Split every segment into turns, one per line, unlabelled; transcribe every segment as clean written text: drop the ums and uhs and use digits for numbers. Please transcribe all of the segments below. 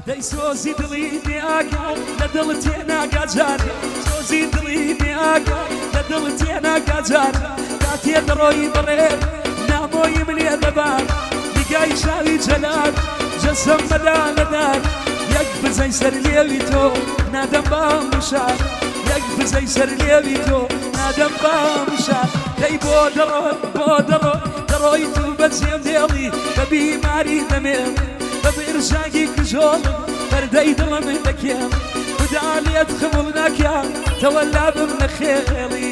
دەی سۆزی دڵی نیاگە لە دڵ تێناگا جارێ سۆزی دڵی نیاگە لە دڵ تێناگا جارێ کاتێ دڕۆی بڕێ نامۆیم لێ دەبار نیگای شاوی جەلال جەسەم بەدا لەدار یەک بزەی سەر لێوی تۆ نادەم بامشار یەک بزەی سەر لێوی تۆ نادەم بامشار دەی بۆ دەڕۆی تو بەجێم دێڵی بە بیماری دەمێڵ بە بێرژاگی کژۆڵم بەردەی دڵم دەکێم خدا لێت خمڵ ناکەم تەوەلا بم لە خێڵی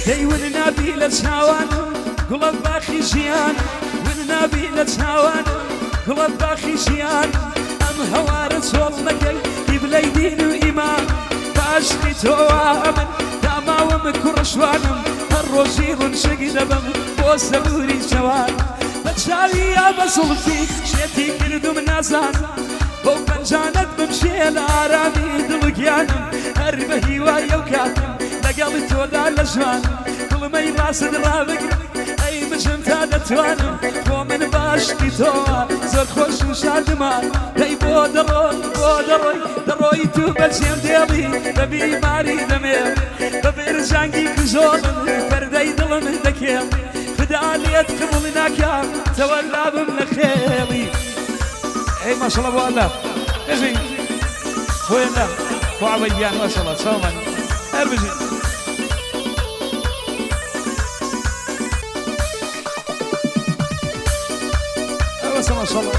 دەی ون نابی لە چاوانم گوڵەت باخی ژیان ون نابی لە چاوانم گوڵەت باخی ژیان ئەم هەوارە چۆڵ نەکەی قیبلەی دین و ئیمان باشقی تۆوە ئەمن داماوەم کوڕشوانم هەر ڕۆژی ڕونشەگی دەبم بۆ سەبوری جەوان بە چاوی یا بە زوڵفی شێتی کردم نازانم بۆ پەنجانت بمشێ لە ئارامی دڵگیانم هەر بە هیوایە و کاتم لەگەڵی تۆدا لە ژوانم دڵمەی ڕاست ڕابگرم ئەی بژم تا دەتوانم بۆ من باشقی تۆوە زۆر خۆش و شادمان دەی بۆ دەڕۆی تو بەجێم دێڵی بە بیماری دەمێڵ بە بێرژانگی کژۆڵم پەردەی دڵم دەکێڵ خدا لێت قبوڵ ناکەم تەوەلا بم لە خێڵی ئەی ماشەڵە بۆ ئەللا دەژین بۆیەندا بۆ عەبەیان ماشەڵە چاومان هەر بژین ئەوەسە ماشەڵە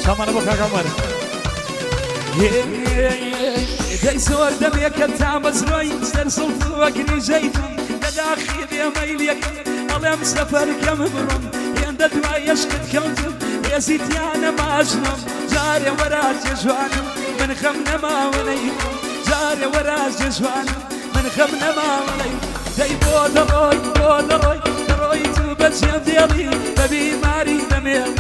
چاومانە بۆ کاکە عومەر دەی زۆر دەمێکە تا مەزرۆی سەر سڵف وەگری ژەیتم لەداخی دێمەیلێکم ئەڵێم سەفەرکەم بڕم هێندە دوای عشقت کەوتم هێزیتیانە ماژنم جارێ وەراجێ جوانم من خەم نەماوەنەی جارێ وەراجێ جوانم من خەم نەماوەنەی دەی بۆ دەڕۆی تو بەجێم دێڵی بە بیماری دەمێڵ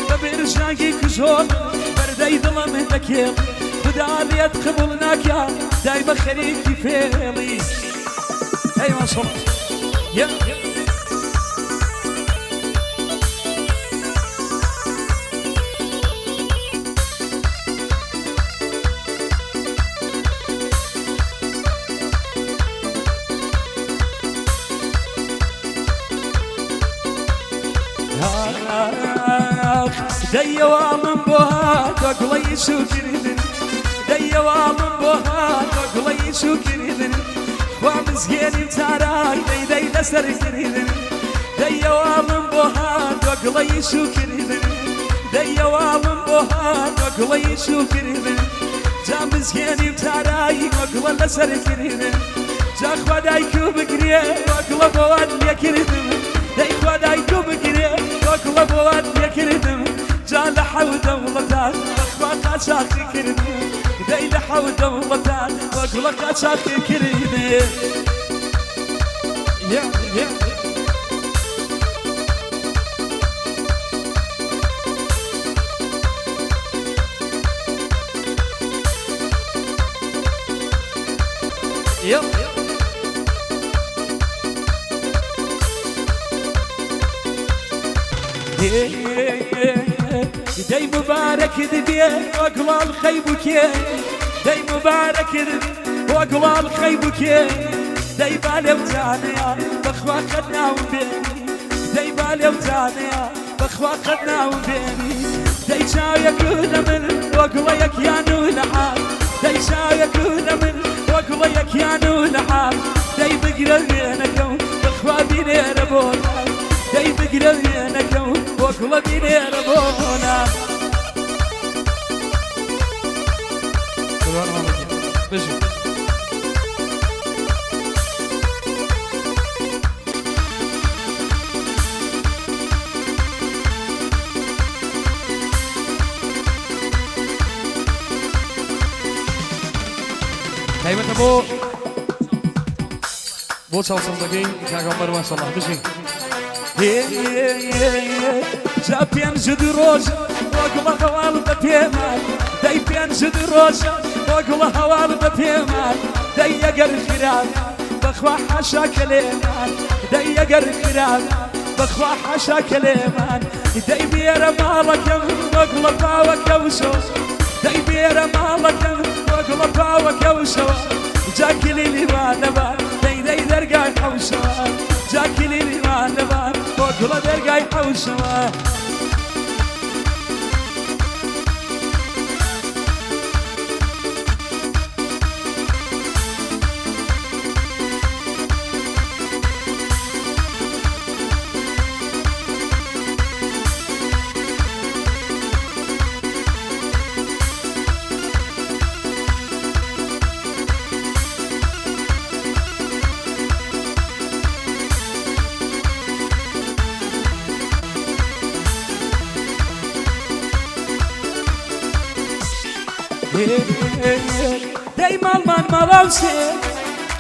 بە بێرژانگی کژۆڵم بەردەی دڵم دەکێڵ خدا لێت قبوڵ ناکەم دای بە خەریکی فێڵی ئەی ماشەڵە دەیەوە من بۆ هات وەگوڵەی شوکردن دەیەوە من بۆ هات وەگوڵەی شوکردن خوا مزگێنیم تاراک دەی لەسەر کردن دەیەوە من بۆ هات وەگوڵەی شوکردن دەیەوە من بۆ هات وەگوڵەی شوکردن جا مزگێنیم تارایی وەگوڵە لەسەر کردن جا خوا دایکو بگرێ وەگوڵە بۆوات لێکردن دەی خوا دایکو بگرێ وەگوڵە بۆوات لێکردن جا لە حەودە وڵەتان بەخوا قاچاقی کردن دەی لە حەودە وڵەتان وەگوڵە قاچاقی کردن دەی مبارەک دبێ وەگوڵال خەی بووکێ دەی مبارەک بۆ گوڵال خەی بووکێ دەی با لێو جانەیە بەخوا قەت ناوم بێنی دەی با لێو جانەیە بەخوا قەت ناوم بێنی دەی چاوێک لە من وەگوڵەیەکیان و لە حال دەی چاوێک لە من وەگوڵەیەکیان و لە حال دەی بگرە وێنەکەم بەخوا بینێرە بۆ نام دەی بگرە وێنەکەم وەگوڵە بینێرە بۆ نام بژین تایبەتە بۆ چاوسەڵدەکەی کاگەڵبەر ماشەڵڵا بژین جا پێنج ڕۆژ بۆ گوڵە هەواڵ بە پێمان دەی پێنج ڕۆژ بۆ گوڵە هەواڵ بە پێمان دەی ئەگەر خراپ بەخوا حاشا کەلێمان دەی ئەگەر خراپ بەخوا حاشا کەلێمان دەی بێرە ماڵەکەم بۆ گوڵە باوەکە وشەوە دەی بێرە ماڵەکەم بۆ گوڵە باوەکە وشەوە جا کلیلی وانەبان دەی دەرگای حەوشەوە جا کلیلی وانەبان بۆ گوڵە دەرگای حەوشەوە دەی ماڵمان ماڵاوسێ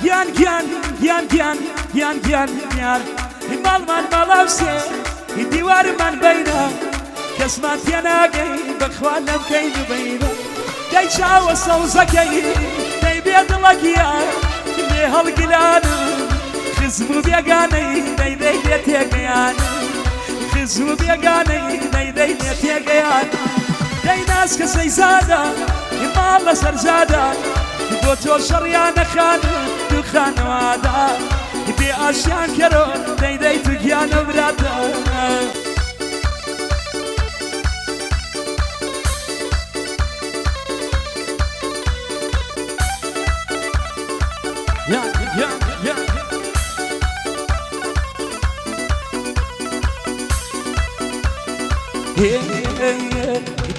گیان گیان گیان گیان گیان گیان گیان ماڵمان ماڵاوسێ دیوارمان بەینە کەسمان تێ ناگەی بەخوا لەمکەین و بەینە دەی چاوە سەوزەکەی دەی بێ دڵەگیان لێ هەڵگرانم خزم و بێگانەی دەی دەی لێ تێگەیانە خزم و بێگانەی دەی دەی لێ تێگەیان دەی ناسکە سەیزادە ماڵ لەسەر جادە بۆ تۆ شەڕیان نەخانە دوو خانەوادە بێ ئاشیان کەرۆ دەی تو گیانە براتە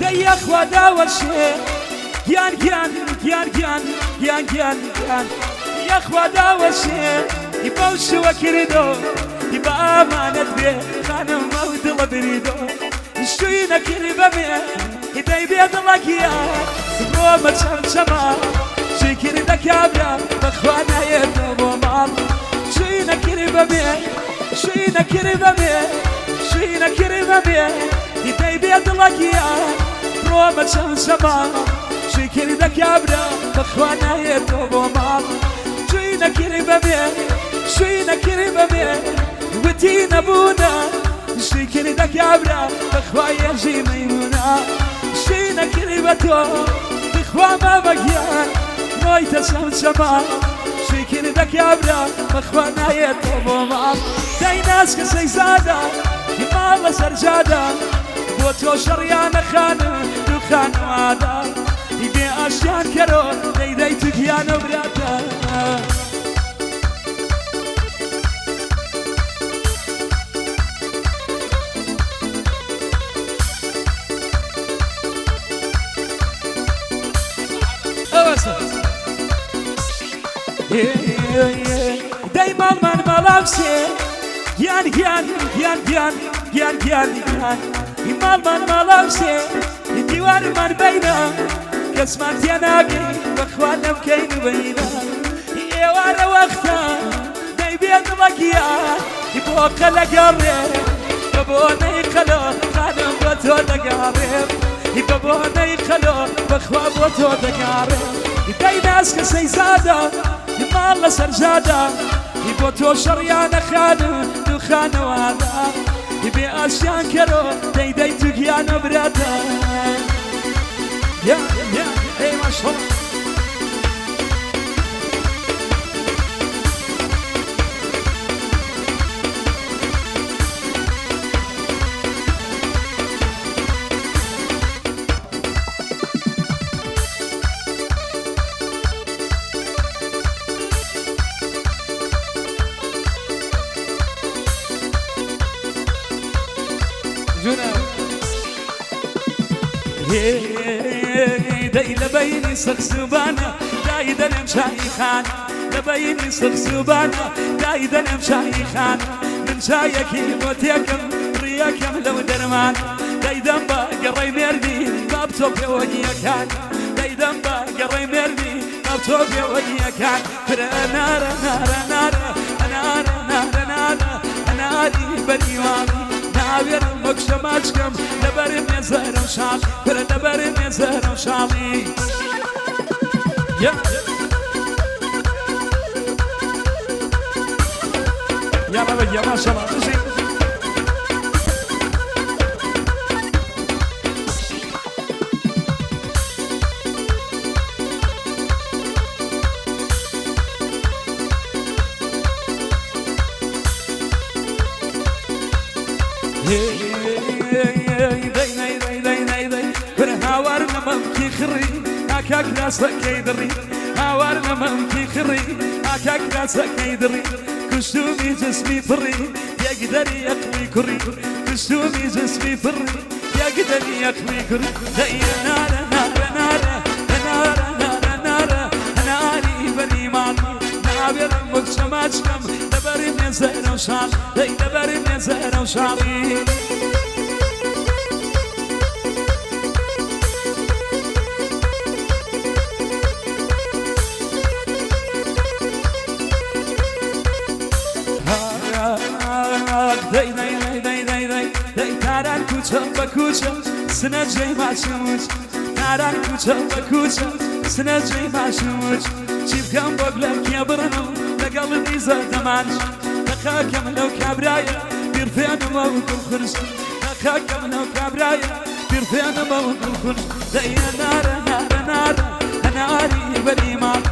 دەی یەخوا داوەشێ گیان گیان گیان گیان گیان گیان گیان یەخوا داوەشێ بەو شووە کردۆ بە ئامانەت بێ خانم ئەو دڵە بریدۆ شووی نەکردی بەمێ دەی بێ دڵەگیان بۆمە چەمچەما شووی کردە کابرا بەخوا نایێتەوە بۆ ماڵ شووی نەکردی بەمێ شووی نەکردی بەمێ شووی نەکردی بەمێ دەی بێ دڵەگیان بۆمە چەمچەما شووی کردە کابرا بەخوا نایێتەوە بۆ ماڵ شووی نەکردی بەمێ شووی نەکردی بەمێ وتی نەبوونە شووی کردە کابرا بەخوا یەژی مەیمونە شووی نەکردی بە تۆ بخوا مامەگیان نۆیتە چەمچەما شووی کردە کابرا بەخوا نایێتەوە بۆ ماڵ دەی ناسکە سەیزادە ماڵ لەسەر جادە بۆ تۆ شەڕیان نەخانە دوو خانەوادە بێ ئاشیان کەرۆ دەی تو گیانە براتە دەی ماڵمان ماڵاوسێ گیان گیان گیان گیان گیان گیان گیان ماڵمان ماڵاوسێ دیوارمان بەینە کەسمان تێ ناگەی بەخوا لەمکەین و بەینە ئێوارە وەختە دەی بێ دڵەگیان بۆ قەلە گەڕێ بە بۆنەی قەلۆ خانم بۆ تۆ دەگاڕێم بە بۆنەی قەلۆ بەخوا بۆ تۆ دەگاڕێم دەی ناسکە سەیزادە ماڵ لەسەر جادە بۆ تۆ شەڕیان نەخانە دوو خانەوادە بێ ئاشیان کەرۆ دەی تو گیانە براتە ای ماشاءالله دەی لە بەینی سەخسوبانە دای دەنێم شاهی خان لە بەینی سەخسوبانە دای دەنێم شاهی خان من شایەکی بۆ تێکم ڕیەکەم لەو دەرمان دەیدەم بە گەڕەی مێردی با بتۆ پێوەگیەکان دەیدەم بە گەڕەی مێردی نبتوبي وياكان نارا نارا نارا نارا نارا نارا ناري بريواني نابير مكشماتكم لبرم يزهر وشال لبرم يزهر وشالي يا بابا يا ما شاء الله تزين هاورنا ممكي خري هاكاك راسك يدري هاورنا ممكي خري هاكاك راسك يدري كشومي جسمي فري يقدر يقوي كري كشومي جسمي فري يقدر يقوي كري دايا نارا نارا نارا نارا نارا نارا ناري بني مالي نابير مكشماتكم لبري من زهر وشال لبري من زهر وشالي داي داي داي داي داي داي داي تاران كوچه بكوچه سنه جاي ماشوج تاران كوچه بكوچه سنه جاي ماشوج چیف کم بغلم کی برنو لقلبي زاد مانج دخاكم لو كبرايا بيرفين موت الخرج دخاكم لو كبرايا بيرفين موت الخرج داي نار نار نار ناري بريمان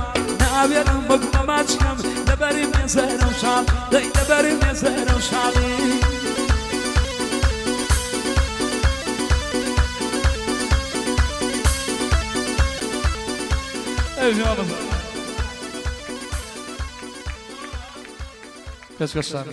نابير مقماتكم لبري من زهر وشال داي لبري من زهر وشالي Qu'est-ce que ça?